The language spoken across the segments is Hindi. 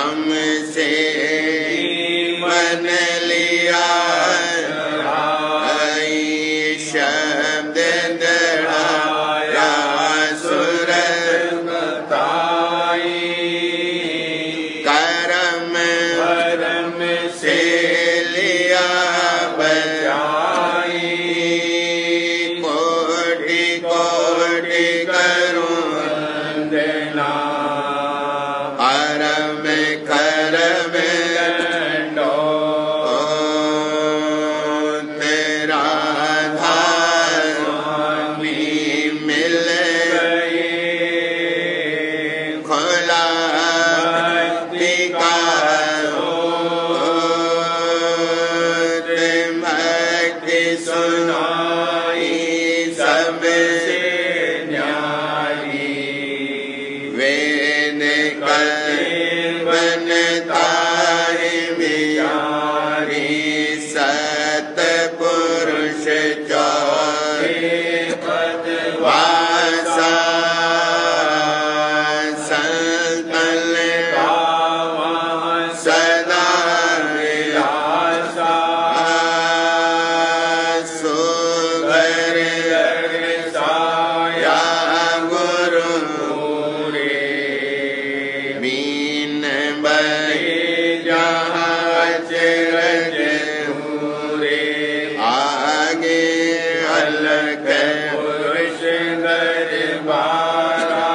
हमसे मन लिया शब्द दढ़ाया सुर बताई करम से लिया बचाई कोटि कोटि करूं वंदना परम करम दंडो तेरा धार स्वामी मिल गए खुला भक्ति का भक्ति सुनाई सबसे न्यारी वेद कवन तारे बिचारी सतपुरुष चौरे पदवासा संतन सदा विलासा सुगर साया गुरु पूरे मीन बने जहाँ चरज पूरे आगे अलग पुरुष दरबारा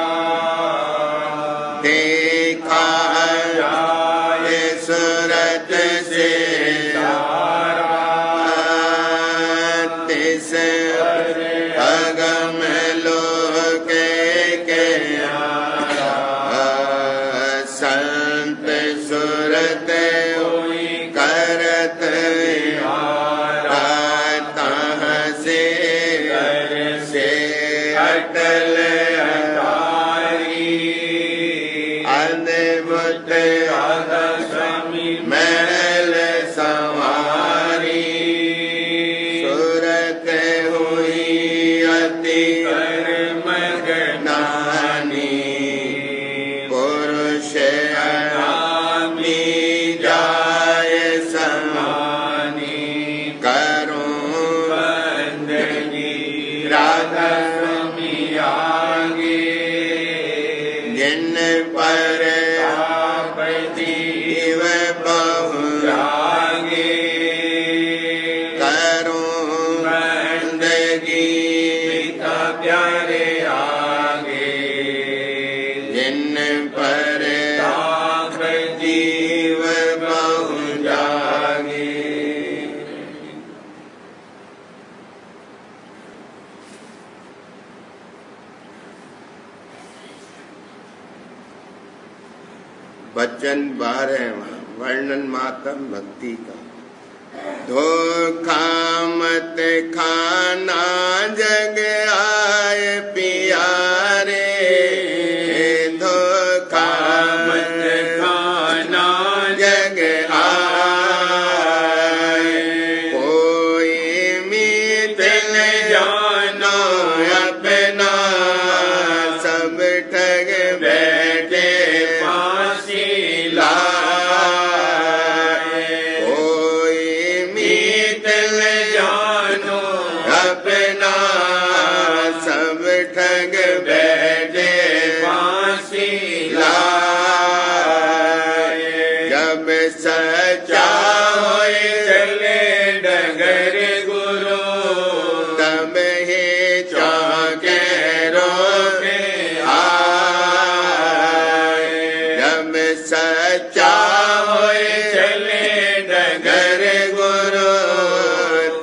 देखा जाए सूरत से तारा तिस अगम लोक के संत सुरत हुई करत तह से अटल अटारी अद्भुत राधा स्वामी महल संवारी सुरत हुई अति कर्मगनानी पुरुष अनामी जाय समानी करूं बंदगी राधा स्वामी आगे जिन पर आप जीव बहु जागे करूं बंदगी पिता प्यारे आगे जिन पर आप जीव बहु जागे वचन 12वां वर्णन मातम भक्ति का धोखा मत खाना जग आए पियारे धोखा मत खाना जग आए कोई मीत न जानो अपना सब ठग बैठे फांसी लाए कोई मीत न जानो अपना सब ठग बैठे फांसी लाए जब सच्चा होए चले डगर गुरु तब ही चौके रोके आए जब सच्चा होए चले डगर गुरु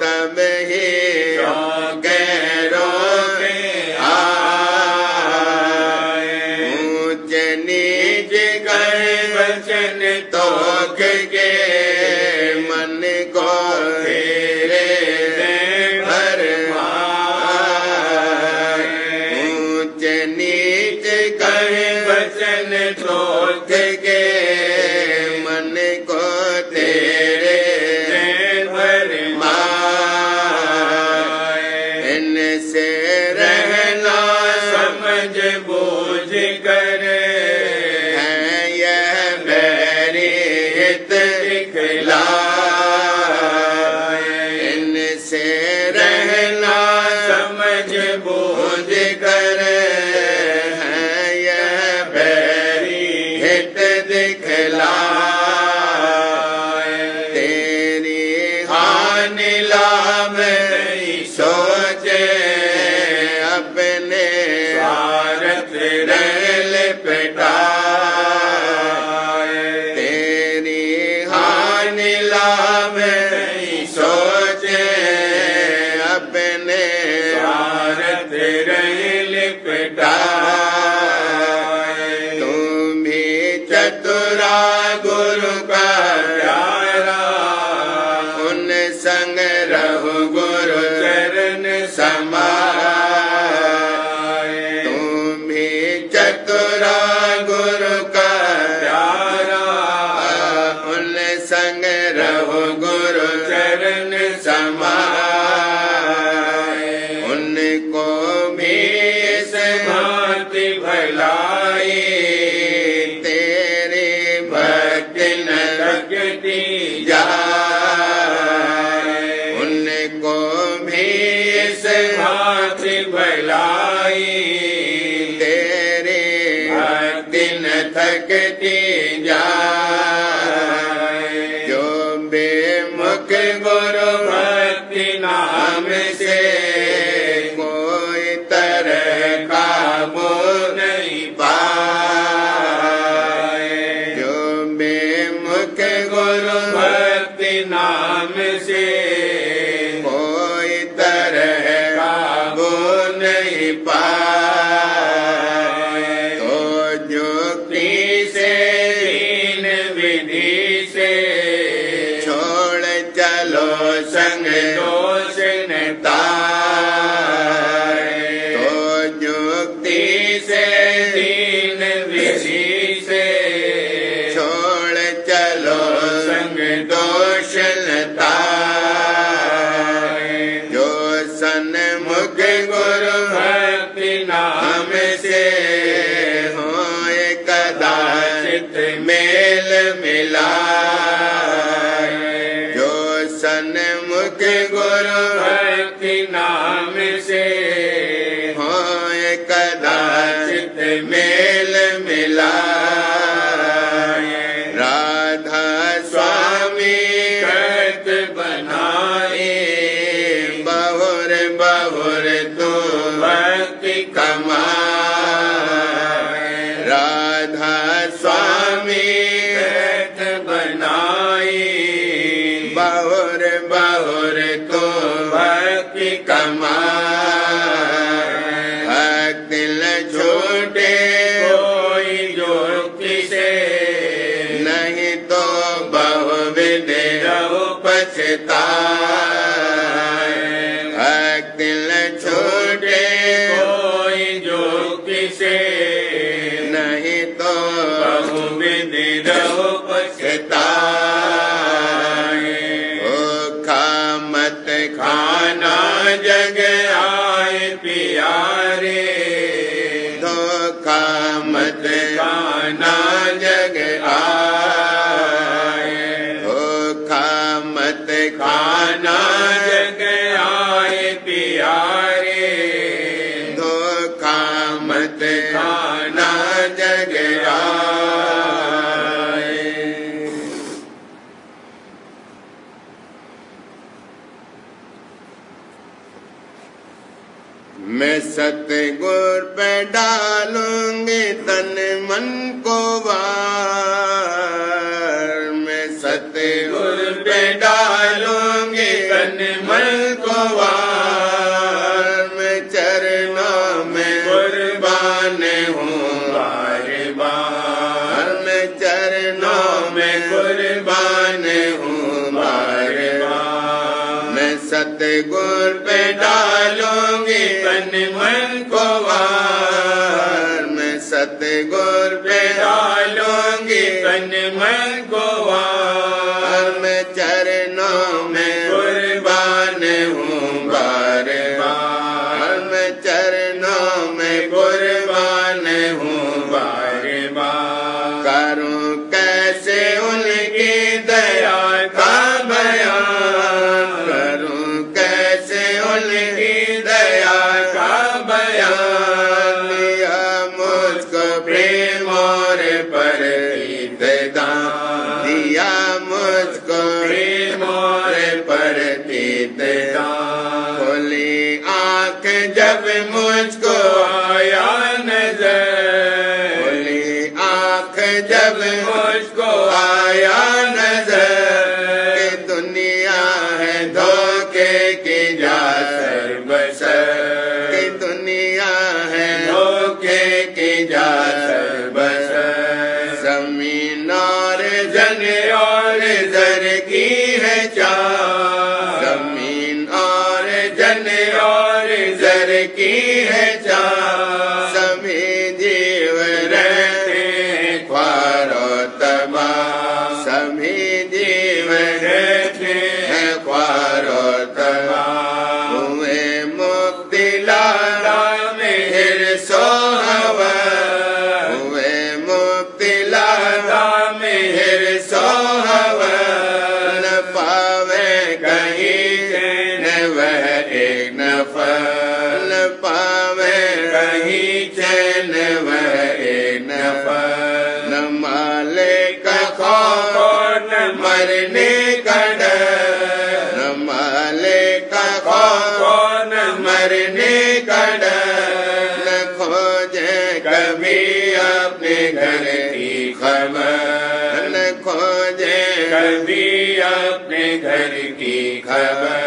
तब ही चौके रोके आए ऊंच नीच कर वचन तोख के मन को तेरे भरमाए ऊंच नीच कर वचन तोख के मन को तेरे भरमाए इनसे रहना समझ बूझ कर है यह हित दिखलाए। इनसे रहना समझ बूझ कर है यह बैरी हित दिखलाए। तेरी हानि लाभ नहीं सोचे अपने स्वार्थ रंग लिपटाए। तेरी हानि लाभ नहीं सोचे अपने स्वार्थ रंग लिपटाए। तुम भी चतुरा गुरु का प्यारा उन संग रहो गुरु चरण समाए। तुम भी चतुरा गुरु का प्यारा उन संग रहो गुरु चरण समाए। उनको भी इस भांति भलाई तेरी भक्ति न लगती जाए। उनको भी इस भांति भलाई तेरी भक्ति न थकती जाए। जो बेमुख गुरु भक्ति नाम से कोई तरह का मोह नहीं पाए। जो बेमुख गुरु भक्ति नाम से कोई तरह का मोह नहीं पाए। तो युक्ति से दीन विधि से छोड़ चलो संग दोष न ताए। तो युक्ति से दीन विधि से छोड़ चलो संग दोष न ताए। जो सन्मुख गुरु भक्ति नाम से हो कदाचित मेल मिलाए। जो सन्मुख गुरु भक्ति नाम से हो कदाचित मेल मिलाए। राधा स्वामी कृत बनाए बहुर बहुर तू भक्ति कमाए। राधा स्वामी कृत बनाए बहुर बहुर तू भक्ति कमाए। भक्ति न छूटे कोई युक्ति से नहीं तो बहुविध रहो पछताए। भक्ति न छूटे कोई युक्ति से नहीं तो बहुविध रहो पछताए। धोखा मत खाना जग आए प्यारे। धोखा मत खाना जग आए। धोखा मत खाना जग आए प्यारे। धोखा मत खाना जग आए। मैं सतगुर पे डालूंगी तन मन को वार। मैं सतगुर पे डालूंगी तन मन को वार। मैं चरणों में कुर्बान हूँ बार बार। मैं चरणों में कुर्बान हूँ बार बार। मैं सतगुर पे डालूंगी तन मन को वार। मैं सतगुर पे डालूंगी तन मन को वार। मैं चरणों में कुर्बान हूँ बार बार। मैं चरणों में करूं कैसे उनकी मुझको मोरे प्रतीत खोली आँख जब मुझको आया नजर खोली आँख जब मुझको आया नजर कि दुनिया है धोखे की जा बसर कि दुनिया है धोखे की जा बसर जमीन और जन और जर की है चाह जमीन और जन और जर की है चाह सभी जीव रहते हैं ख्वारो तबाह सभी जीव रहते हैं ख्वारो तबाह हुए मुब्तिला में हिर्सो हवा हुए मुब्तिला में हिर्सो हवा न पावे कहीं चैन वह एक नफा न पावे कहीं चैन वह एक नफा न मालिक का खौफ न मरने का डर न मालिक का खौफ न मरने का डर न खोजे कभी अपने घर की खबर न खोजे कभी अपने घर की खबर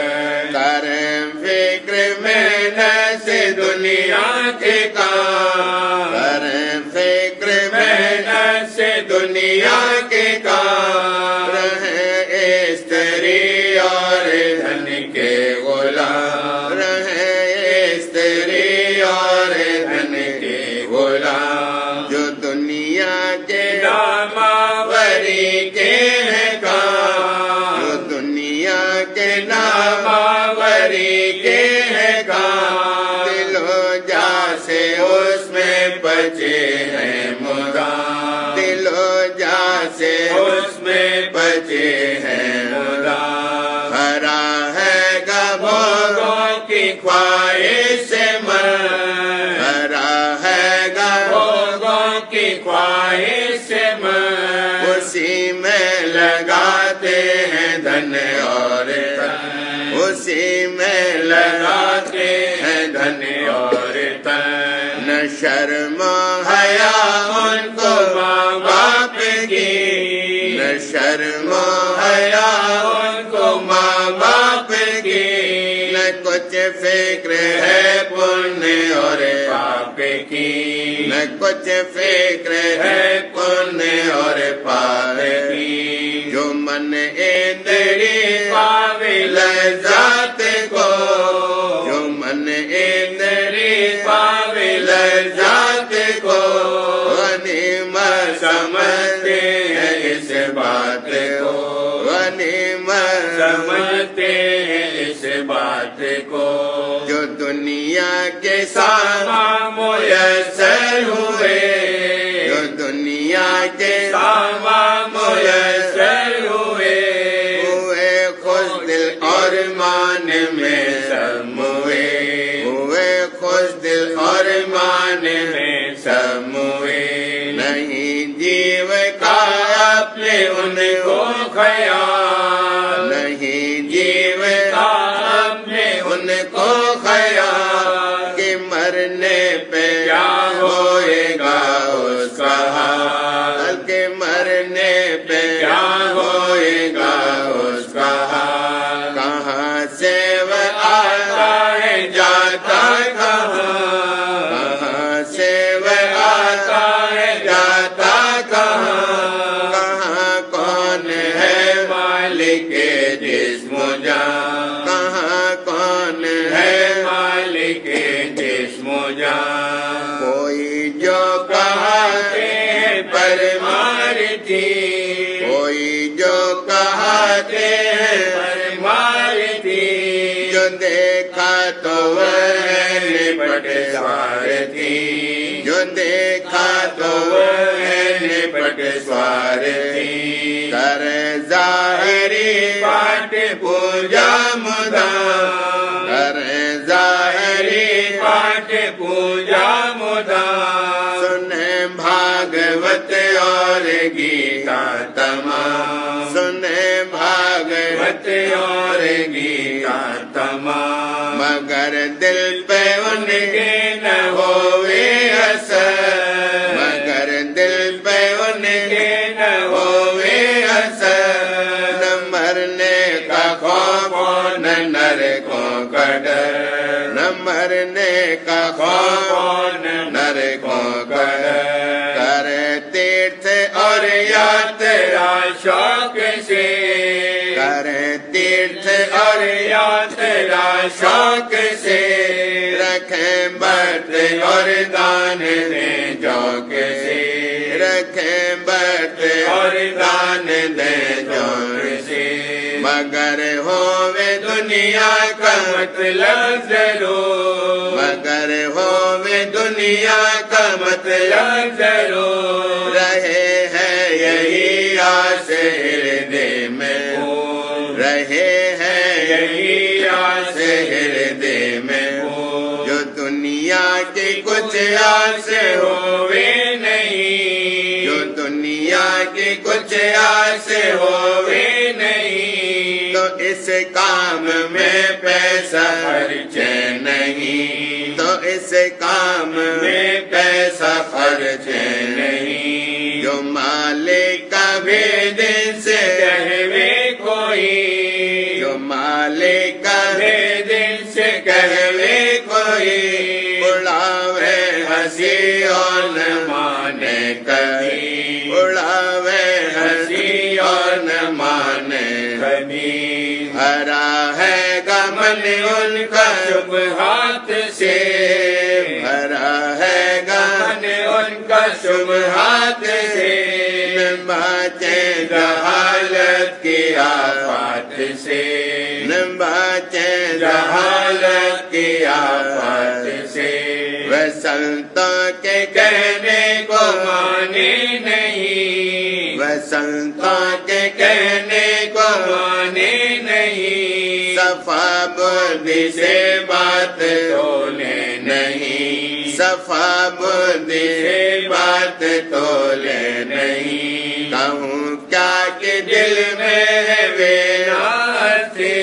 करें फिक्र में न से दुनिया के काम करें फिक्र में न से दुनिया के काम रहे स्त्री और धन के गुलाम रहे स्त्री और धन के गुलाम जो दुनिया के नामावरी के हैं काम जो दुनिया के नामावरी के हैं काम दिलो जा से उसमें बचे हैं मुदाम दिलो जा से उसमें बचे हैं मुदाम भरा है गभोगों की ख्वाहिश मन भरा है गभोगों की ख्वाहिश मन उसी में लगाते हैं धन और तन उसी में लगाते हैं धन और तन न शर्म हया उनको माँ बाप की न शर्म हया उनको माँ बाप की न कुछ फिक्र है पुण्य और पाप की न कुछ फिक्र है पुण्य और पाप की जो मन इंद्री पावे लज्जत को जो मन इंद्री पावे लज्जत को गनीमत समझते हैं इस बात को गनीमत समझते हैं इस बात को जो दुनिया के सामान मुयस्सर हुए जो दुनिया के सामान मुयस्सर हुए खुश दिल और मान में सब हुए खुश दिल और मान में सब नहीं जीव का अपने उनको ख्याल नहीं जीव का अपने उनको ख्याल कि मरने पे क्या होएगा उसका हाल कि मरने पे क्या होएगा उसका हाल कहाँ से वह आता है जाता कहाँ से वह आता है जाता कहाँ कौन है मालिक जिस्म जान कहाँ कौन है मालिक जिस्म जान कोई जो कहते परमार्थी कोई जो कहते हैं परमार्थी जो देखा तो वह निपट स्वार्थी जो देखा तो वह निपट स्वार्थी कर जाहिरी पाठ पूजा मुदा कर जाहिरी पाठ पूजा मुदा सुने भागवत और गीता तमाम सुने खत और गीता तमाम, मगर दिल पे उनके न होवे असर, मगर दिल पे उनके न होवे असर। न मरने का खौफ न नरकों का डर, न मरने का खौफ न नरकों का डर। करे तीर्थ और यात्रा शौक से, करे तीर्थ और यात्रा शौक से। रखें व्रत और दान दें जौक से, रखें व्रत और दान दें जौक से। मगर होवे दुनिया का मतलब जरूर, मगर होवे दुनिया का मतलब जरूर। रहे हैं यही आस हृदय में, रहे हैं यही आस हृदय में। जो दुनिया की कुछ आस होवे नहीं, जो दुनिया की कुछ आस होवे नहीं। तो इस काम में पैसा खर्च नहीं, तो इस काम में पैसा खर्च नहीं। जो मालिक का भेद से कहवे कोई, जो मालिक का भेद से कहवे कोई। उड़ावे हंसी और न माने कभी, उड़ावे हंसी और न माने कभी। भरा है गमन उनका शुभ हाथ से, भरा है गमन उनका शुभ हाथ से। न बाचे जहालत की आफत से, न बाचे जहालत की आफत से। वह संतों के कहने को माने नहीं, वह संतों के कहने को माने नहीं। सफा बुद्धि से बात तोले नहीं, सफा बुद्धि से बात तोले नहीं। कहूँ क्या कि दिल में है वेरासी,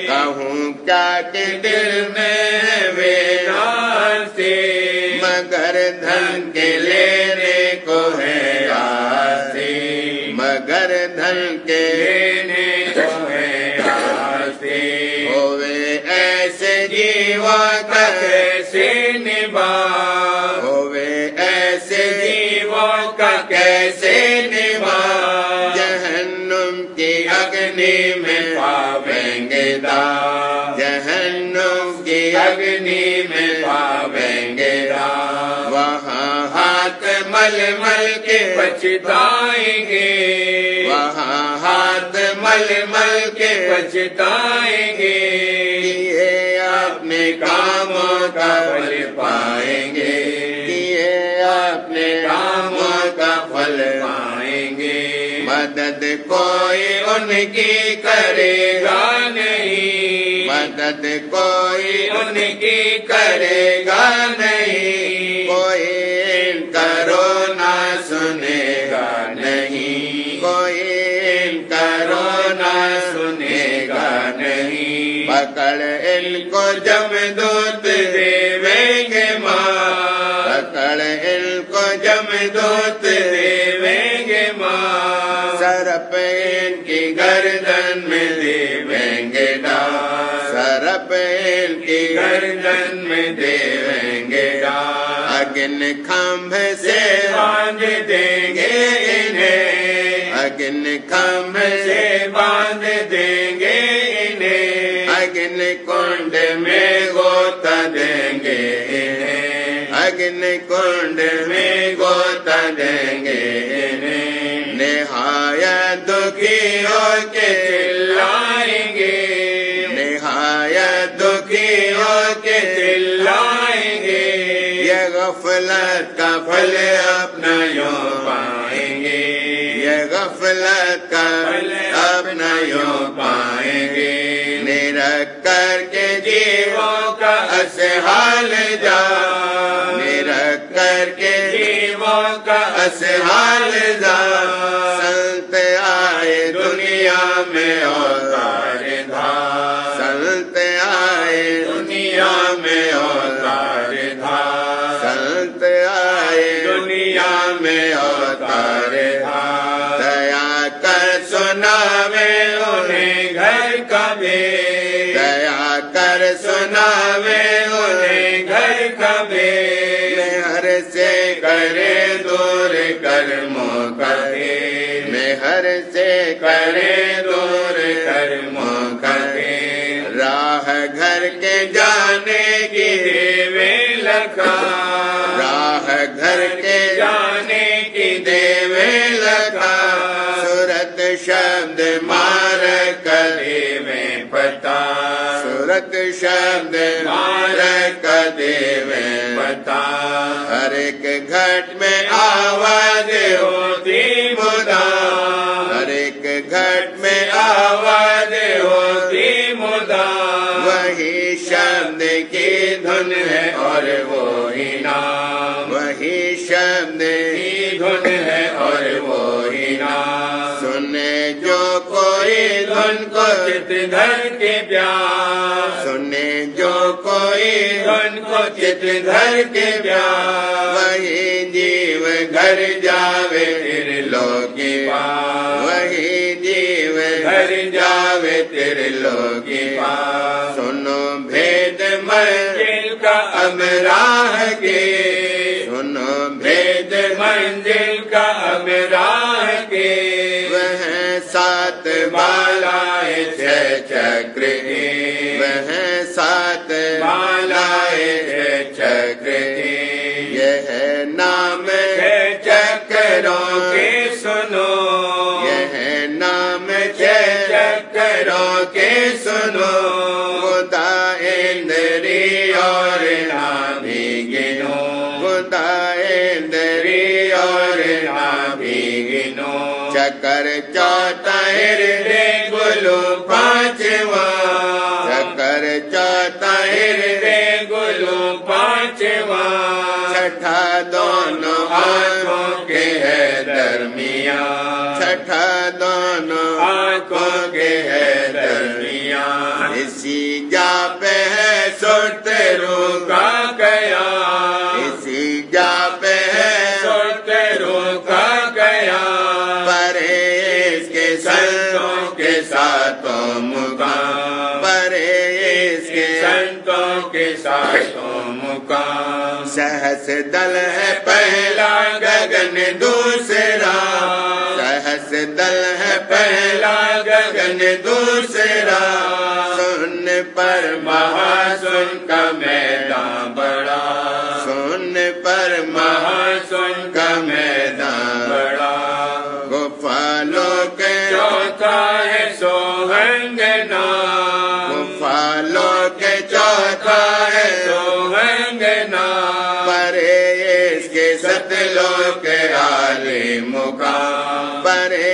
कहूँ क्या कि दिल में है वेरासी। मगर धन के लेने को है आसी, मगर धन के लेने को है आसी। होवे ऐसे जीवा का कैसे निभा, होवे ऐसे जीवा का कैसे निभा। जहन्नुम की अग्नि में पावेंगे दाग, जहन्नुम की अग्नि में पावेंगे दाग। वहाँ हाथ मल मल के पछताएंगे, वहाँ हाथ मल मल के पछताएंगे। ये अपने कामों का फल पाएंगे, ये अपने कामों का फल पाएंगे। मदद कोई उनकी करेगा नहीं, मदद कोई उनकी करेगा नहीं। कोई इनका रोना सुनेगा नहीं, कोई इनका रोना सुनेगा नहीं। पकड़ इनको जमदूत देवेंगे माँ, पकड़ इनको जमदूत देवेंगे माँ। सरप इनकी गर्दन में देवेंगे डाल, सरप इनकी गर्दन में देवेंगे डाल। अग्नि खंभ से बांध देंगे इन्हें, अग्नि खंभ से बांध देंगे इन्हें। अग्नि कुंड में गोता देंगे इन्हें, अग्नि कुंड में गोता देंगे इन्हें। निहायत दुखी होके चिल्लाएंगे, निहायत दुखी होके चिल्लाएंगे। ये गफलत का फल अपना यूं पाएंगे, ये गफलत का फल अपना यूं पाएंगे। निरक्कर के जीवों का असहाल जा, निरक्कर के जीवों का असहाल जा। संत आए दुनिया में और भेद, दया कर सुनावे उन्हें घर का भेद, मेहर से करे दूर कर्मों का भेद, मेहर से करे दूर कर्मों का भेद, राह घर के जाने की देवे लखा, राह घर के जाने की देवे लखा, सूरत शब्द मार कदे में पता, सूरत शब्द मार कदे में पता, हर एक घट में आवाज होती मुदा, हर एक घट में आवाज होती मुदा, वही शब्द की धुन है और वो ही नाम, वही शब्द की धुन है और वो ही नाम, सुने जो कोई धुन को चित धर के प्यार, सुने जो कोई धुन को चित धर के प्यार, वही जीव घर जावे फिर लोकी पार, वही जीव घर जावे फिर लोकी पार, सुनो भेद मंजिल का अब राह के, सुनो भेद मंजिल का अब राह के, वह सात मालाएं छह चक्र की, वह सात मालाएं छह चक्र की, यह नाम छह चक्रों के सुनो, यह नाम छह चक्रों के सुनो, खुदा इंद्री और नाभि गिनो, खुदा इंद्री और नाभि गिनो, चकर चौथा हृदय गुलु पांचवा, चकर चौथा हृदय गुलु पांचवा, छठा दोनों आंखों के है दरमिया, छठा दोनों आंखों के है दरमिया, इसी जाप है सुतरू का गया, इसी जाप है सुतरू का गया, परे इसके संतों के साथों मुकाम, परे इसके संतों के साथों मुकाम, सहस दल है पहला गगन दूसरा, सहस दल है पहला गगन दूसरा, सुन पर महासुन का मैदान बड़ा, सुन पर महासुन का मैदान बड़ा, गुफा लोक चौथा है सोहंगना, गुफा लोक चौथा है सोहंगना, परे इसके सतलोक आले मुकाम, परे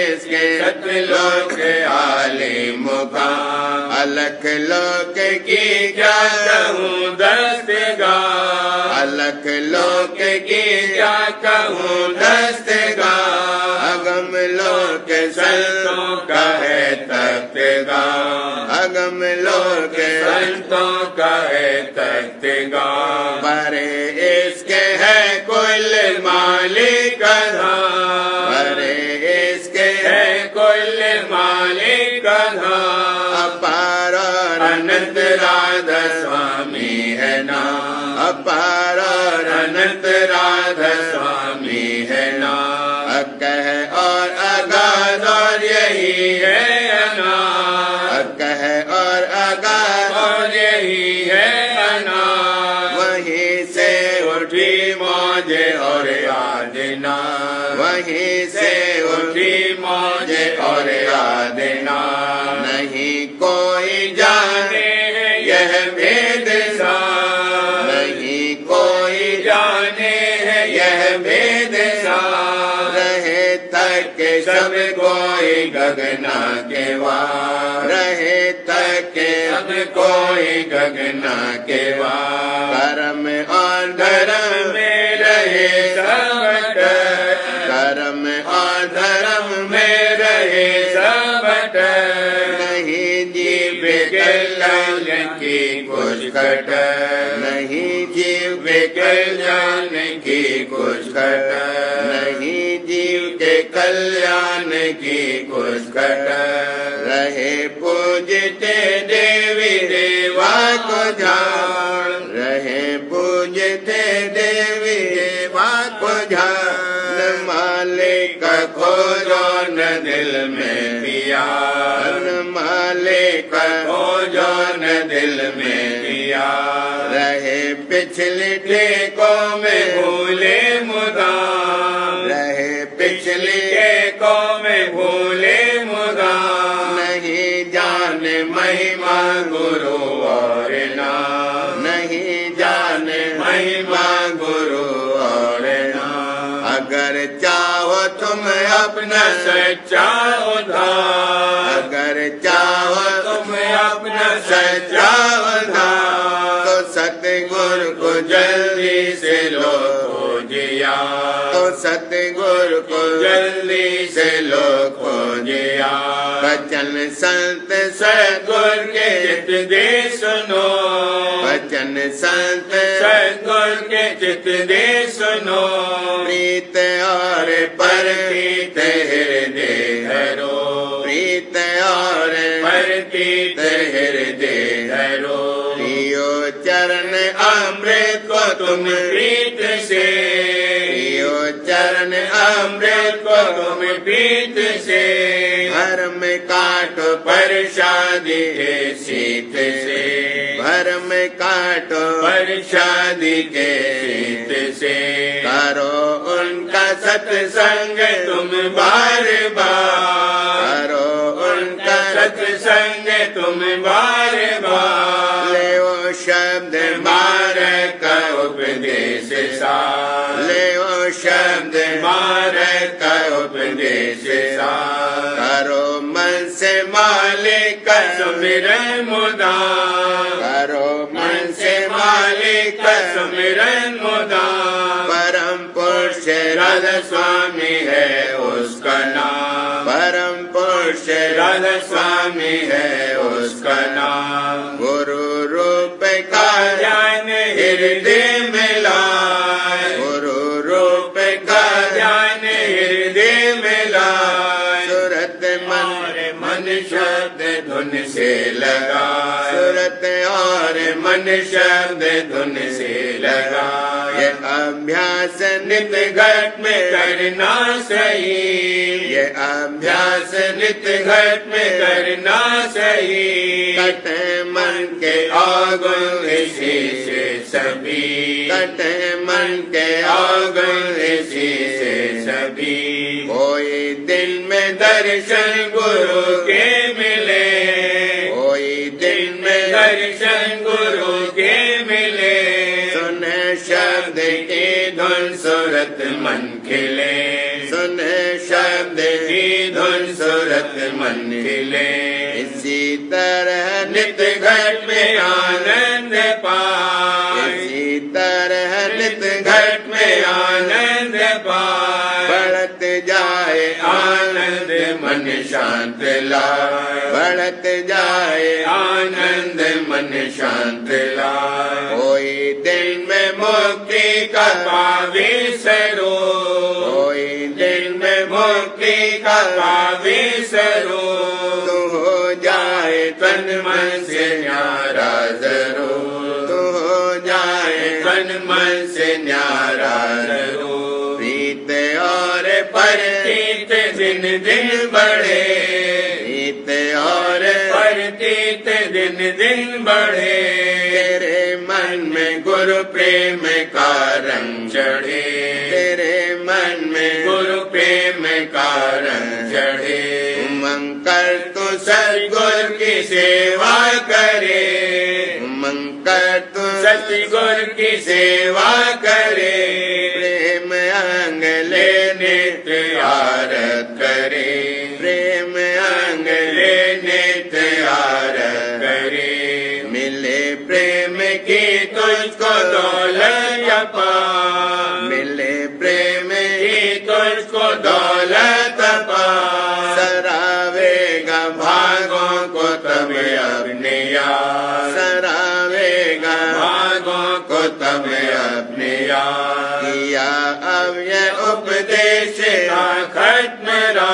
इसके सतलोक आले मुकाम, अलख लोक की क्या कहूँ दस्तगार, अलख लोक की क्या कहूँ दस्तगार, अगम लोक संतों का है तख्तगार, अगम लोक संतों का है तख्तगार, परे इसके है कुल मालिक आधार, परे इसके है कुल मालिक आधार, अपार और अनंत राधा स्वामी है नाम, अपार और अनंत राधा स्वामी है नाम, कह और अगाध और यही है अनाथ, कह और अगाध और यही है अनाथ, वहीं से उठी मौजे और आदना, वहीं से उठी मौजे और आदना, नहीं कोई जाने है यह भेद सा, नहीं कोई जाने है यह भेद सा, रहे तक सब कोई गगना के वार, रहे तक सब कोई गगना के वार, कर्म और धर्म में रहे सबट, कर्म और धर्म में रहे सबट, नहीं जीव कल्याण की कुछ घट, नहीं जीव कल्याण की कुछ घट, नहीं जीव के कल्याण की कुछ घट, रहे पूजते देवी देवा को ध्यान, रहे पूजते देवी देवा को ध्यान। मालिक खोजो न दिल में पिया, मालिक खोजो न दिल में पिया। रहे पिछले टेकों में भूले मुदाम, रहे पिछले टेकों में भूले मुदाम। नहीं जाने महिमा गुरु और नाम, नहीं जाने महिमा गुरु और नाम। अगर चाहो तुम अपना सच्चा उद्धार, अगर चाहो तुम अपना सच्चा उद्धार, तो सतगुरु को जल्दी से लो खोजिया, तो सतगुरु को जल्दी से लो खोजिया। वचन संत सतगुरु के चित दे सुनो, वचन संत सतगुरु के चित दे सुनो। प्रीत और परतीत हृदय धरो, प्रीत और परतीत हृदय धरो। पियो चरण अमृत को तुम प्रीत से, पियो चरण अमृत को तुम प्रीत से। भरम काटो प्रसादी के शीत से, भरम काटो प्रसादी के शीत से। करो उनका सत्संग तुम बार बार, करो उनका सत्संग तुम बार बार। ले वो शब्द मार्ग का उपदेश सार, ले वो शब्द मार्ग का उपदेश सार। करो मन से मालिक का सुमिरन मुदाम, करो मन से मालिक का सुमिरन मुदाम। परम पुरुष राधा स्वामी है उसका नाम, परम पुरुष राधा स्वामी है उसका नाम। गुरु रूप का ज्ञान हृदय में लाए, गुरु रूप का ज्ञान हृदय में लाए। सूरत मन शब्द धुन से लगाए, सूरत और मन शब्द धुन से लगाए। ये अभ्यास नित घट में करना सही, ये अभ्यास नित घट में करना सही। कटे मन के अवगुण इसी से सभी, कटे मन के अवगुण इसी से सभी। कोई दिन में दर्शन गुरु के मिले, कोई दिन में दर्शन गुरु के मिले। सुने शब्द की धुन सूरत मन खिले, सुने शब्द की धुन सूरत मन खिले। इसी तरह नित घट में आनंद पाए, इसी तरह नित घट में आनंद पाए। बढ़त जाए आनंद मन शांत लाए, बढ़त जाए आनंद मन शांत लाए। कोई दिन में मुक्ति का पावे स्वरूप, कोई दिन में मुक्ति का पावे स्वरूप। तू हो जाए तन मन से न्यारा जरूर, तू हो जाए तन मन से न्यारा जरूर। प्रीत और परतीत दिन दिन बढ़े, प्रीत और परतीत दिन दिन बढ़े। तेरे मन में गुरु प्रेम का रंग चढ़े, तेरे मन में गुरु प्रेम का रंग चढ़े। उमंग कर तू सतगुरु की सेवा करे, उमंग कर तू सतगुरु की सेवा करे। प्रेम अंग ले नित्य आरत करे, प्रेम अंग ले नित्य आरत करे। मिले प्रेम की तुझको दौलत पा, मिले प्रेम की तुझको दौलत पा। सरावेगा भागों को तब अपने यार, सरावेगा भागों को तब अपने यार। किया अब ये उपदेश खत्म रा,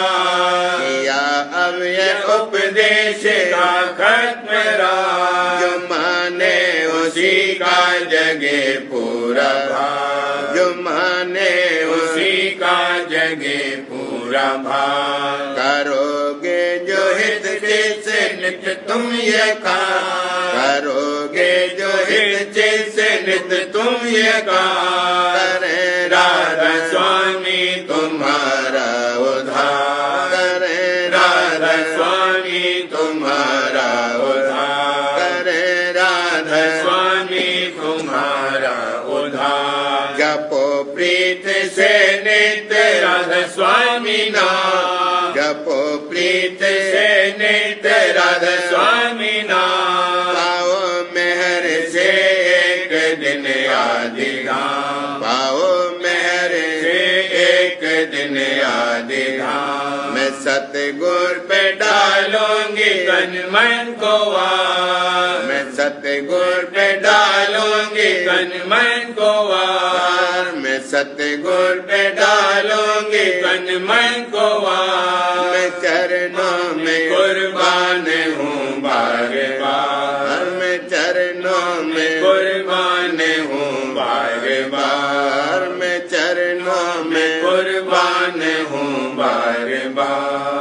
किया अब ये उपदेश का खत्म रहा, जो माने उसी का जगे पूरा भाग, जो माने उसी का जगे पूरा भाग। करोगे जो हित चित से नित तुम ये काम, करोगे जो हित चित से नित तुम ये काम, करे राधा स्वामी तुम्हारा उद्धार, करे राधा स्वामी तुम्हारा उद्धार, करे राधा स्वामी तुम्हारा उद्धार। जपो प्रीत से नित्य राधा स्वामी नाम, जपो प्रीत से नित्य राधा स्वामी नाम। पाओ मेहर से एक दिन आदि धाम, पाओ मेहर से एक दिन आदि धाम। मैं सतगुर पे डालूंगी तन मन को वार, मैं सतगुर पे डालूंगी तन मन को वार, मैं सतगुर पे डालूंगी तन मन को वार। मैं चरणों में कुर्बान हूँ बार बार, मैं चरणों में कुर्बान हूँ बार बार, मैं चरणों में कुर्बान हूँ बार बार।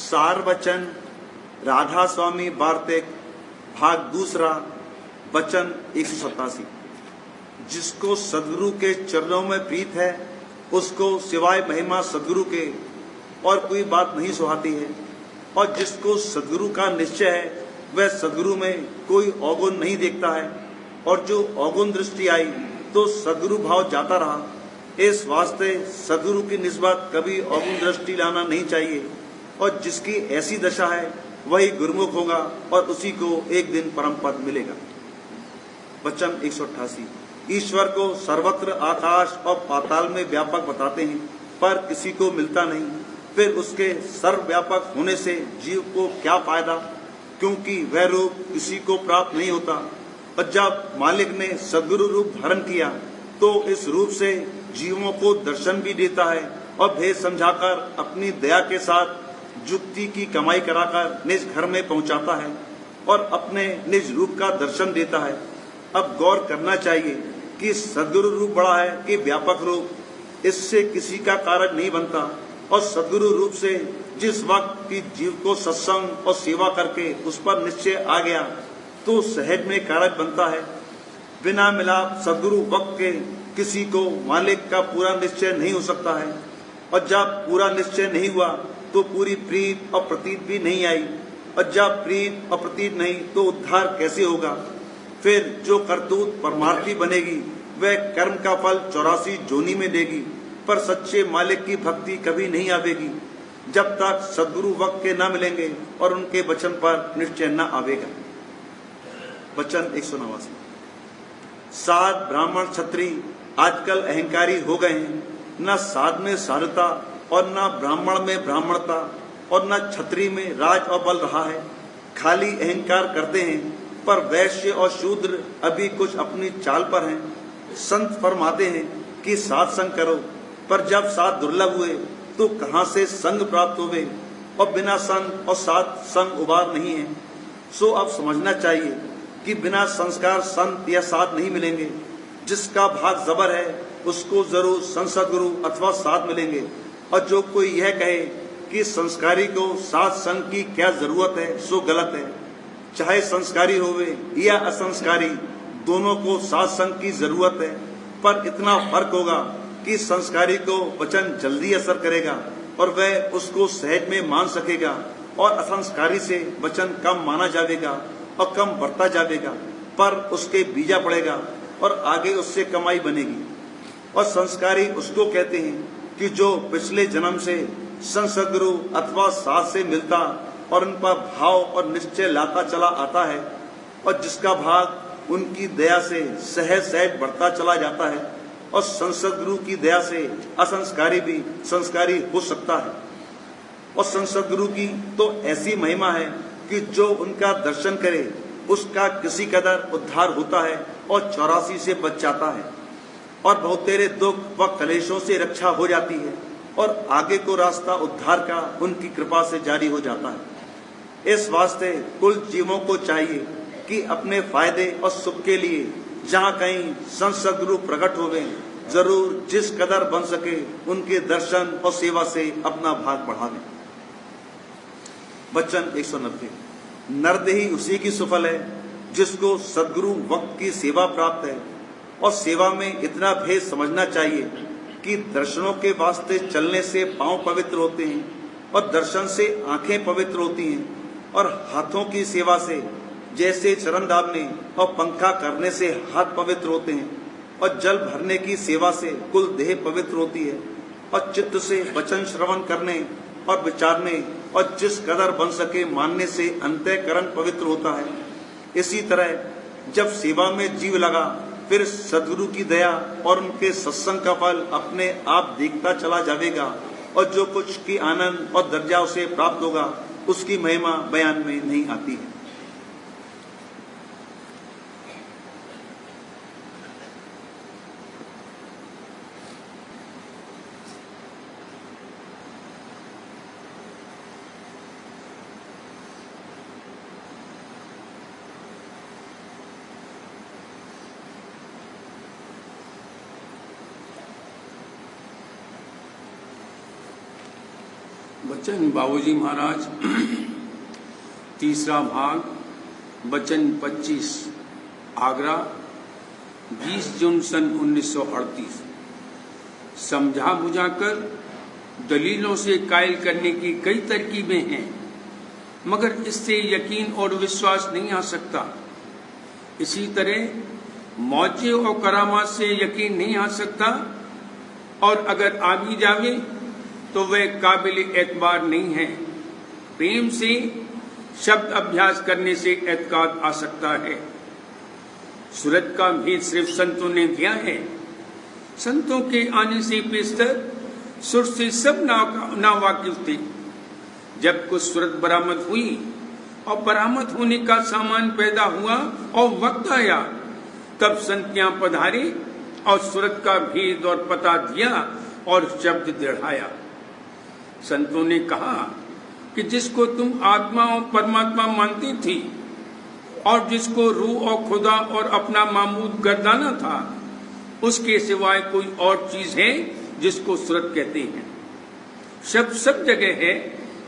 सार वचन राधा स्वामी वार्तिक भाग दूसरा, वचन 187। जिसको सदगुरु के चरणों में प्रीत है, उसको सिवाय महिमा सदगुरु के और कोई बात नहीं सुहाती है। और जिसको सदगुरु का निश्चय है, वह सदगुरु में कोई अवगुण नहीं देखता है। और जो अवगुण दृष्टि आई तो सदगुरु भाव जाता रहा। इस वास्ते सदगुरु की निस्बत कभी अवगुण दृष्टि लाना नहीं चाहिए। और जिसकी ऐसी दशा है वही गुरुमुख होगा और उसी को एक दिन परम पद मिलेगा। वचन 188। ईश्वर को सर्वत्र आकाश और पाताल में व्यापक बताते हैं, पर किसी को मिलता नहीं। फिर उसके सर्वव्यापक होने से जीव को क्या फायदा, क्योंकि वह रूप किसी को प्राप्त नहीं होता। और जब मालिक ने सदगुरु रूप धारण किया तो इस रूप से जीवों को दर्शन भी देता है और भेद समझाकर अपनी दया के साथ जुक्ति की कमाई कराकर निज घर में पहुंचाता है और अपने निज रूप का दर्शन देता है। अब गौर करना चाहिए कि सदगुरु रूप बड़ा है कि व्यापक रूप, इससे किसी का कारक नहीं बनता। और सदगुरु रूप से जिस वक्त की जीव को सत्संग और सेवा करके उस पर निश्चय आ गया तो सहज में कारक बनता है। बिना मिलाप सदगुरु वक्त के किसी को मालिक का पूरा निश्चय नहीं हो सकता है। और जब पूरा निश्चय नहीं हुआ तो पूरी प्रीत और प्रतीत भी नहीं आई। और जब प्रीत और प्रतीत नहीं तो उद्धार कैसे होगा। फिर जो करतूत परमार्थी बनेगी वह कर्म का फल 84 जोनी में देगी, पर सच्चे मालिक की भक्ति कभी नहीं आवेगी जब तक सदगुरु वक्त के न मिलेंगे और उनके वचन पर निश्चय न आवेगा। वचन 189। साध ब्राह्मण क्षत्रिय आजकल अहंकारी हो गए हैं। न साध में साधुता और न ब्राह्मण में ब्राह्मणता और न क्षत्रिय में राज और बल रहा है। खाली अहंकार करते हैं, पर वैश्य और शूद्र अभी कुछ अपनी चाल पर हैं। संत फरमाते हैं कि साध संग करो, पर जब साध दुर्लभ हुए तो कहाँ से संग प्राप्त हुए। और बिना संग और साध संग उबार नहीं है। सो अब समझना चाहिए कि बिना संस्कार संत या साध नहीं मिलेंगे। जिसका भाग जबर है उसको जरूर संसद गुरु अथवा साध मिलेंगे। और जो कोई यह कहे कि संस्कारी को साध संग की क्या जरूरत है, सो गलत है। चाहे संस्कारी होवे या असंस्कारी, दोनों को साध संग की जरूरत है। पर इतना फर्क होगा कि संस्कारी को वचन जल्दी असर करेगा और वह उसको सहज में मान सकेगा, और असंस्कारी से वचन कम माना जाएगा और कम बढ़ता जाएगा, पर उसके बीजा पड़ेगा और आगे उससे कमाई बनेगी। और संस्कारी उसको कहते हैं कि जो पिछले जन्म से संसद गुरु अथवा साध से मिलता और उन पर भाव और निश्चय लाता चला आता है, और जिसका भाग उनकी दया से सहज सहज बढ़ता चला जाता है। और संसद गुरु की दया से असंस्कारी भी संस्कारी हो सकता है। और संत सदगुरु की तो ऐसी महिमा है कि जो उनका दर्शन करे उसका किसी कदर उद्धार होता है और 84 से बच जाता है और बहुतेरे दुख व कलेशों से रक्षा हो जाती है और आगे को रास्ता उद्धार का उनकी कृपा से जारी हो जाता है। इस वास्ते कुल जीवों को चाहिए कि अपने फायदे और सुख के लिए जहाँ कहीं संत सदगुरु प्रकट होवे जरूर जिस कदर बन सके उनके दर्शन और सेवा से अपना भाग बढ़ावे। वचन 190। नरदेही उसी की सुफल है जिसको सदगुरु वक्त की सेवा प्राप्त है और सेवा में इतना भेद समझना चाहिए कि दर्शनों के वास्ते चलने से पांव पवित्र होते हैं और दर्शन से आंखें पवित्र होती हैं और हाथों की सेवा से जैसे चरण दाबने और पंखा करने से हाथ पवित्र होते हैं और जल भरने की सेवा से कुल देह पवित्र होती है और चित्त से वचन श्रवण करने और विचारने और जिस कदर बन सके मानने से अंतःकरण पवित्र होता है। इसी तरह जब सेवा में जीव लगा फिर सदगुरु की दया और उनके सत्संग का फल अपने आप देखता चला जाएगा और जो कुछ की आनंद और दर्जा उसे प्राप्त होगा उसकी महिमा बयान में नहीं आती है। वचन बाबूजी महाराज तीसरा भाग वचन 25 आगरा 20 जून सन 1938। समझा बुझाकर दलीलों से कायल करने की कई तरकीबें हैं मगर इससे यकीन और विश्वास नहीं आ सकता। इसी तरह मौजे और करामात से यकीन नहीं आ सकता और अगर आ भी जावे तो वह काबिल एतबार नहीं है। प्रेम से शब्द अभ्यास करने से एतकाद आ सकता है। सूरत का भेद सिर्फ संतों ने दिया है। संतों के आने से पेशतर सुर से सब नावाकिफ थे। जब कुछ सूरत बरामद हुई और बरामद होने का सामान पैदा हुआ और वक्त आया तब संतियां पधारे और सूरत का भेद और पता दिया और शब्द दृढ़ाया। संतों ने कहा कि जिसको तुम आत्मा और परमात्मा मानती थी और जिसको रूह और खुदा और अपना मामूद गर्दाना था उसके सिवाय कोई और चीज है जिसको सूरत कहते हैं। शब्द सब जगह है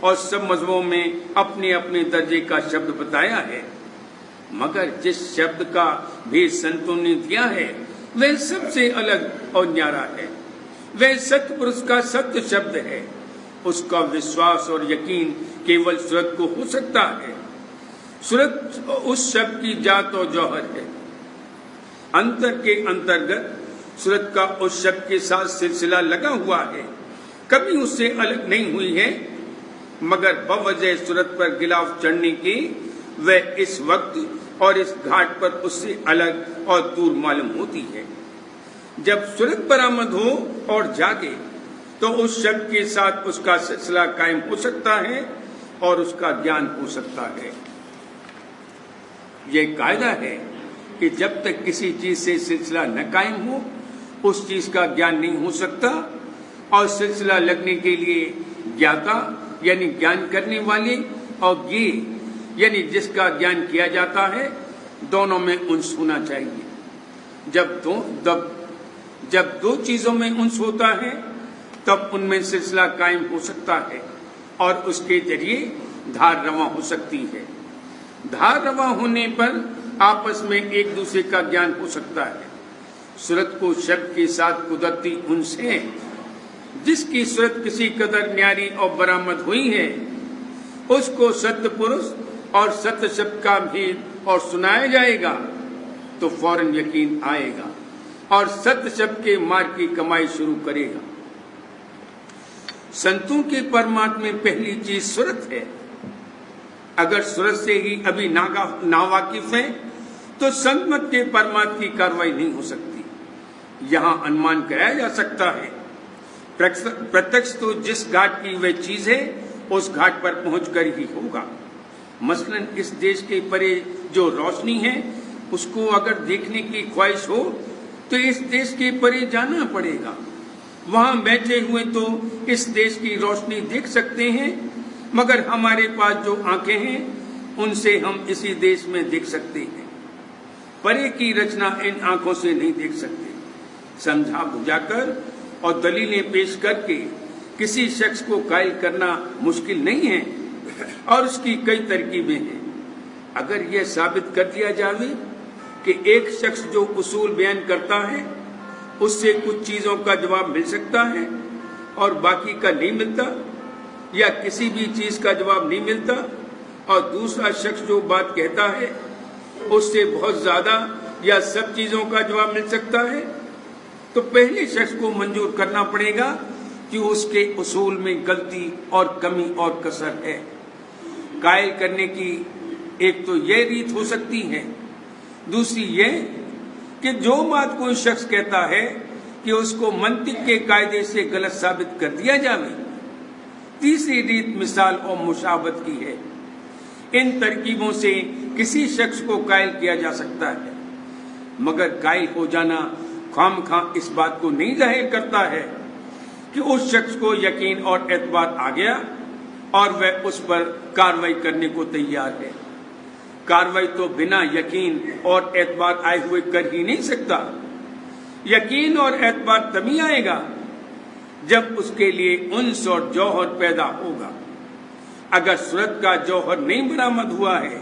और सब मजहबों में अपने अपने दर्जे का शब्द बताया है मगर जिस शब्द का भेद संतों ने दिया है वह सबसे अलग और न्यारा है। वह सत्य पुरुष का सत्य शब्द है। उसका विश्वास और यकीन केवल सूरत को हो सकता है। सूरत उस शब्द की जात और जौहर है। अंतर के अंतर्गत सूरत का उस शब्द के साथ सिलसिला लगा हुआ है, कभी उससे अलग नहीं हुई है मगर बवजह सूरत पर गिलाफ चढ़ने के वह इस वक्त और इस घाट पर उससे अलग और दूर मालूम होती है। जब सूरत बरामद हो और जागे तो उस शब्द के साथ उसका सिलसिला कायम हो सकता है और उसका ज्ञान हो सकता है। यह कायदा है कि जब तक किसी चीज से सिलसिला न कायम हो उस चीज का ज्ञान नहीं हो सकता और सिलसिला लगने के लिए ज्ञाता यानी ज्ञान करने वाले और ये यानी जिसका ज्ञान किया जाता है दोनों में उन्स होना चाहिए। जब दो चीजों में उन्स होता है तब उनमें सिलसिला कायम हो सकता है और उसके जरिए धार रवा हो सकती है। धार रवा होने पर आपस में एक दूसरे का ज्ञान हो सकता है। सूरत को शब्द के साथ कुदरती उन्स है। जिसकी सूरत किसी कदर न्यारी और बरामद हुई है उसको सत्य पुरुष और सत्य शब्द का भेद और सुनाया जाएगा तो फौरन यकीन आएगा और सत्य शब्द के मार्ग की कमाई शुरू करेगा। संतों के परमात्मा में पहली चीज सूरत है। अगर सूरत से ही अभी नावाकिफ है तो संत मत के परमात्मा की कार्रवाई नहीं हो सकती। यहाँ अनुमान कराया जा सकता है। प्रत्यक्ष तो जिस घाट की वह चीज है उस घाट पर पहुंचकर ही होगा। मसलन इस देश के परे जो रोशनी है उसको अगर देखने की ख्वाहिश हो तो इस देश के परे जाना पड़ेगा। वहां बैठे हुए तो इस देश की रोशनी देख सकते हैं, मगर हमारे पास जो आंखें हैं उनसे हम इसी देश में देख सकते हैं। परे की रचना इन आंखों से नहीं देख सकते। समझा बुझाकर और दलीलें पेश करके किसी शख्स को कायल करना मुश्किल नहीं है और उसकी कई तरकीबें हैं। अगर यह साबित कर दिया जावे कि एक शख्स जो उसूल बयान करता है उससे कुछ चीजों का जवाब मिल सकता है और बाकी का नहीं मिलता, या किसी भी चीज का जवाब नहीं मिलता, और दूसरा शख्स जो बात कहता है उससे बहुत ज्यादा या सब चीजों का जवाब मिल सकता है, तो पहले शख्स को मंजूर करना पड़ेगा कि उसके उसूल में गलती और कमी और कसर है। कायल करने की एक तो यह रीत हो सकती है, दूसरी यह कि जो बात कोई शख्स कहता है कि उसको मंतिक के कायदे से गलत साबित कर दिया जावे। तीसरी रीत मिसाल और मुशाबत की है। इन तरकीबों से किसी शख्स को कायल किया जा सकता है, मगर कायल हो जाना खामखा इस बात को नहीं जाहिर करता है कि उस शख्स को यकीन और एतबार आ गया और वह उस पर कार्रवाई करने को तैयार है। कार्रवाई तो बिना यकीन और एतबार आए हुए कर ही नहीं सकता। यकीन और एतबार तभी आएगा जब उसके लिए उन्स और जौहर पैदा होगा। अगर सूरत का जौहर नहीं बरामद हुआ है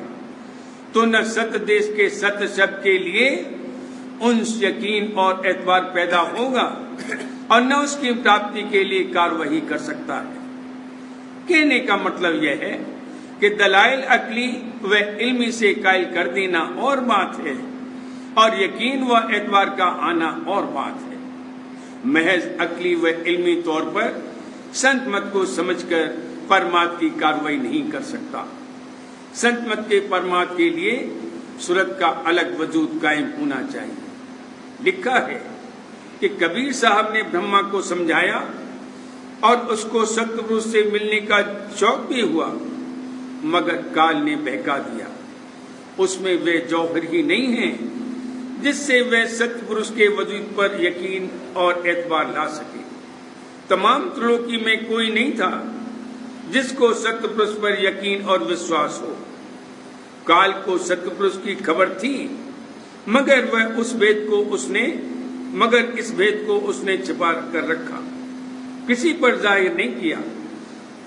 तो न सत देश के सत शब्द के लिए उन्स, यकीन और एतबार पैदा होगा और न उसकी प्राप्ति के लिए कार्रवाई कर सकता है। कहने का मतलब यह है कि दलाइल अकली व इल्मी से कायल कर देना और बात है और यकीन व एतबार का आना और बात है। महज अकली व इल्मी तौर पर संत मत को समझकर परमात की कार्रवाई नहीं कर सकता। संत मत के परमात के लिए सूरत का अलग वजूद कायम होना चाहिए। लिखा है कि कबीर साहब ने ब्रह्मा को समझाया और उसको सतपुरुष से मिलने का शौक भी हुआ, मगर काल ने बहका दिया। उसमें वे जौहर ही नहीं है जिससे वे सतपुरुष के वजूद पर यकीन और एतबार ला सके। तमाम त्रिलोकी में कोई नहीं था जिसको सतपुरुष पर यकीन और विश्वास हो। काल को सतपुरुष की खबर थी, मगर वह इस भेद को उसने छिपा कर रखा, किसी पर जाहिर नहीं किया।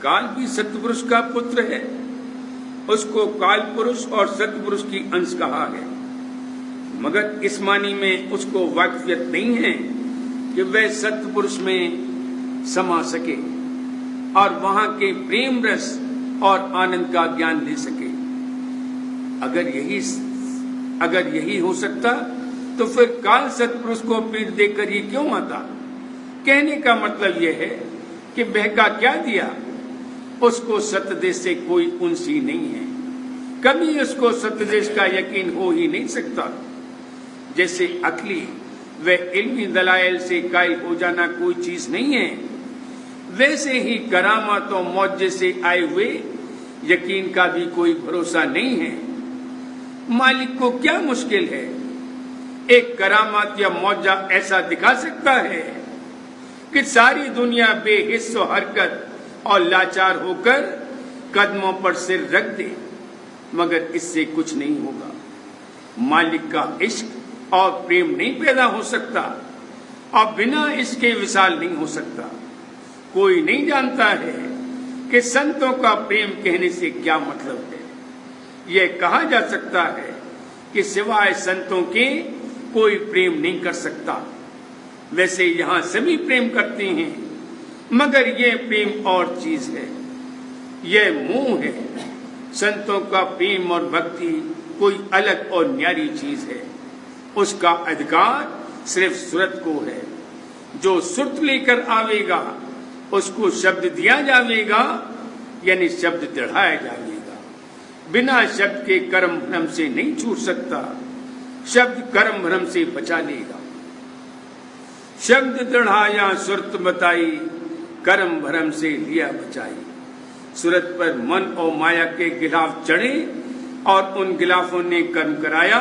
काल भी सतपुरुष का पुत्र है, उसको काल पुरुष और सतपुरुष की अंश कहा है, मगर इस मानी में उसको वाकफियत नहीं है कि वह सतपुरुष में समा सके और वहां के प्रेम रस और आनंद का ज्ञान ले सके। अगर यही हो सकता तो फिर काल सतपुरुष को पीठ देकर ही क्यों आता। कहने का मतलब यह है कि बहका क्या दिया, उसको सत्यदेश से कोई उन्स ही नहीं है, कभी उसको सत्यदेश का यकीन हो ही नहीं सकता। जैसे अकली व इल्मी दलाइल से कायल हो जाना कोई चीज नहीं है, वैसे ही करामात और मौजे से आए हुए यकीन का भी कोई भरोसा नहीं है। मालिक को क्या मुश्किल है, एक करामात या मौजा ऐसा दिखा सकता है कि सारी दुनिया बेहिस व हरकत और लाचार होकर कदमों पर सिर रख दे, मगर इससे कुछ नहीं होगा। मालिक का इश्क और प्रेम नहीं पैदा हो सकता और बिना इसके विशाल नहीं हो सकता। कोई नहीं जानता है कि संतों का प्रेम कहने से क्या मतलब है। यह कहा जा सकता है कि सिवाय संतों के कोई प्रेम नहीं कर सकता। वैसे यहाँ सभी प्रेम करते हैं, मगर यह प्रेम और चीज है, यह मोह है। संतों का प्रेम और भक्ति कोई अलग और न्यारी चीज है। उसका अधिकार सिर्फ सूरत को है। जो सुरत लेकर आवेगा उसको शब्द दिया जाएगा, यानी शब्द दृढ़ाया जाएगा। बिना शब्द के कर्म भ्रम से नहीं छूट सकता, शब्द कर्म भ्रम से बचा लेगा। शब्द दृढ़ाया सुरत बताई, कर्म भ्रम से लिया बचाई। सूरत पर मन और माया के गिलाफ चढ़े और उन गिलाफों ने कर्म कराया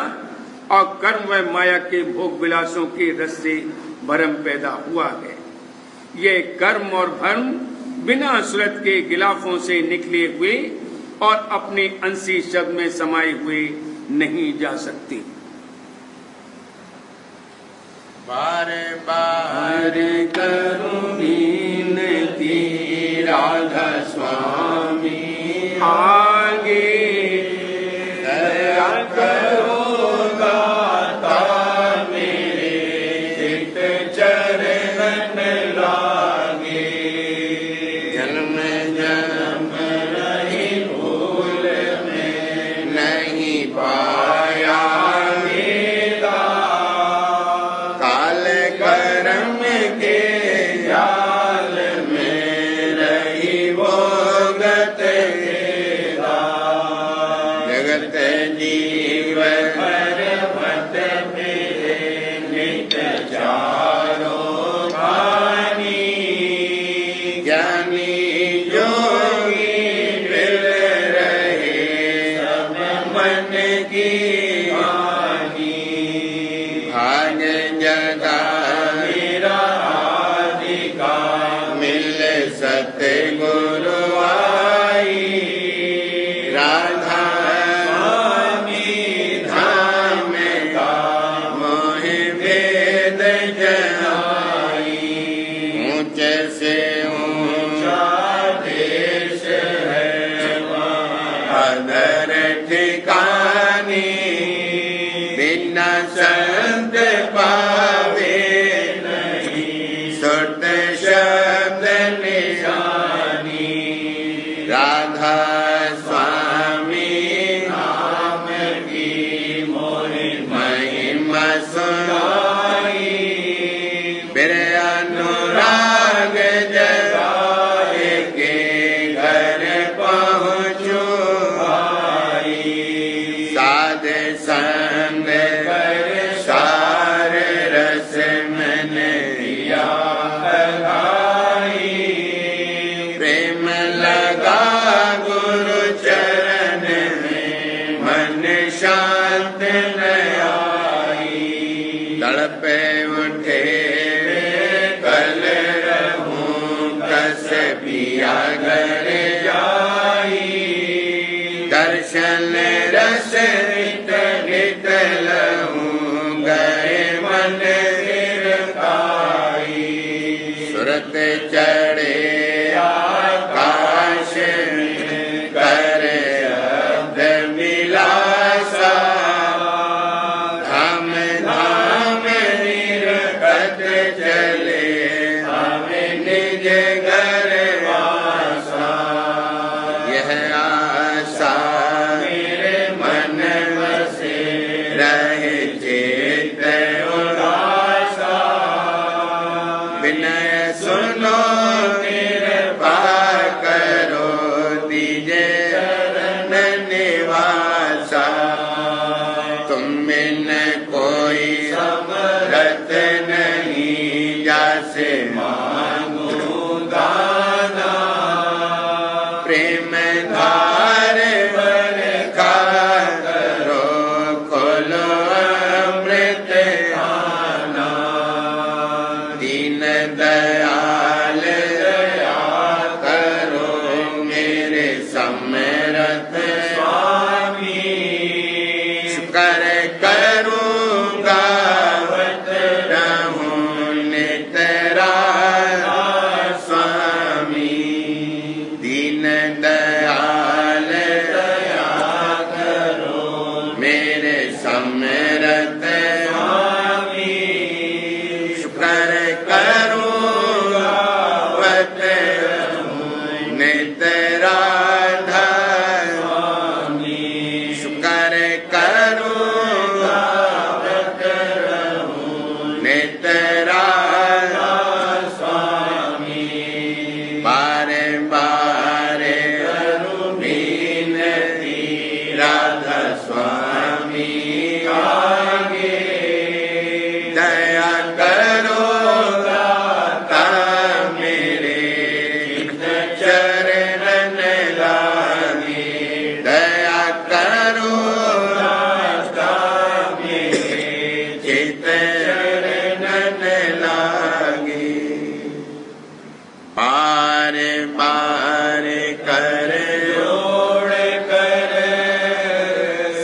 और कर्म व माया के भोग विलासों के रस से भ्रम पैदा हुआ है। ये कर्म और भ्रम बिना सूरत के गिलाफों से निकले हुए और अपने अंशी शब्द में समाये हुए नहीं जा सकते। बार बार करूं विनती राधा स्वामी आगे दया करो गाता मेरे चित चरण लागे। जन्म जन्म रही भूल में नहीं पाया मेरा, काल कर्म के जाल में रही वो गत घेरा। जगत जीव हर मत मेरे नित चारों खानी। ज्ञानी योगी मिल रहे सब मन की हानि। भाग जगा मेरा आदि का मिल सतगुरु आई। राधा स्वामी धाम का मोह वेद जनाई। ऊंच से ऊंचा देश है अदर ठिकानी। बिना संत पावे नहीं सुरत शब्द निशानी। राधा स्वामी नाम की मोहि महिमा सुनाई। फिर अनुराग जगाए के घर पहुँचो आई। साध संग कर सार रस मन दिया लगाई। प्रेम लगा गुरु चरण में मन शांत न आई। तड़पे उठे कल रहूं कस पिया घर जाई। दर्शन रस नित नित लहूं गए मन खाई। सुरत चढ़े आकाश में कर अब्द मिलासा। धाम धाम निरखत चले हमें निज घर वासा। यह आशा मेरे मन बसे रहे चेत उदासा। विनय सुनो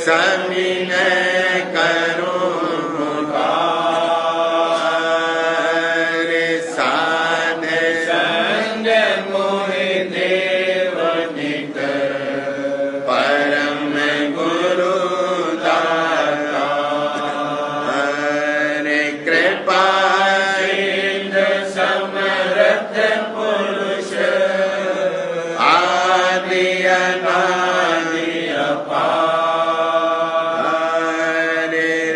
सविनय करो साध संग मोहि देव नित परम गुरु दाता कृपा सिंधु समर्थ पुरुष आदि अनादि अपार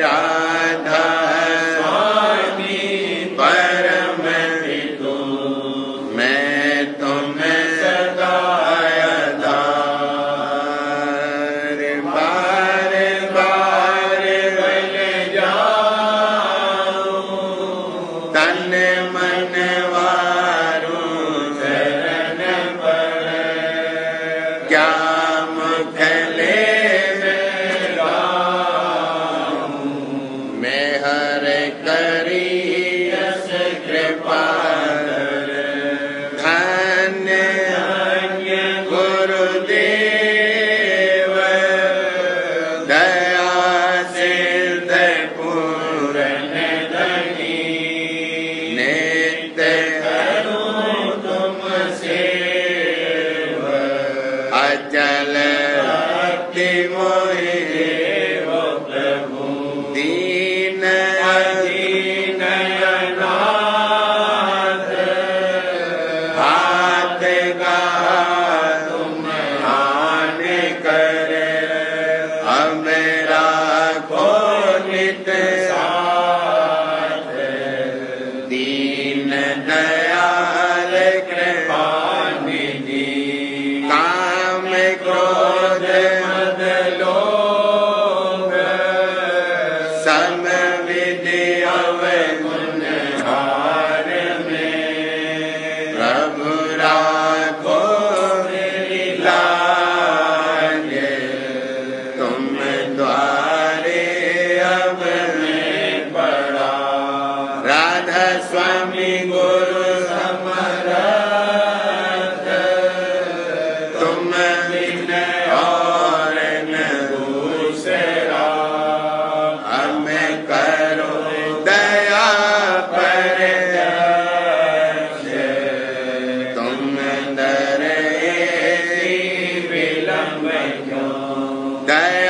राधा स्वामी परम पितु मैं तुम्हें सदा आधार बार बार बल जाऊं तन मन वारू चरण पर क्या मुख ले मैं हर करी यस कृपा धन्य गुरुदेव दया सिद्ध पूरन धनी नित्य करूं तुम सेव अचल भक्ति मोहि देव प्रभु दीन दीन अनाथ हाथ का तुम हान कर अब राखो नित साथ दीन दयाल कृपा निधि काम क्रोध मद लोभ सम विधि अवगुण हार में प्रभु राखो मेरी लाज तुम द्वारे अब मैं पड़ा राधा स्वामी गुरु समर्थ तुम बिन और न दूसरा हमें करो दया पर तुम दर विलंब क्यों दया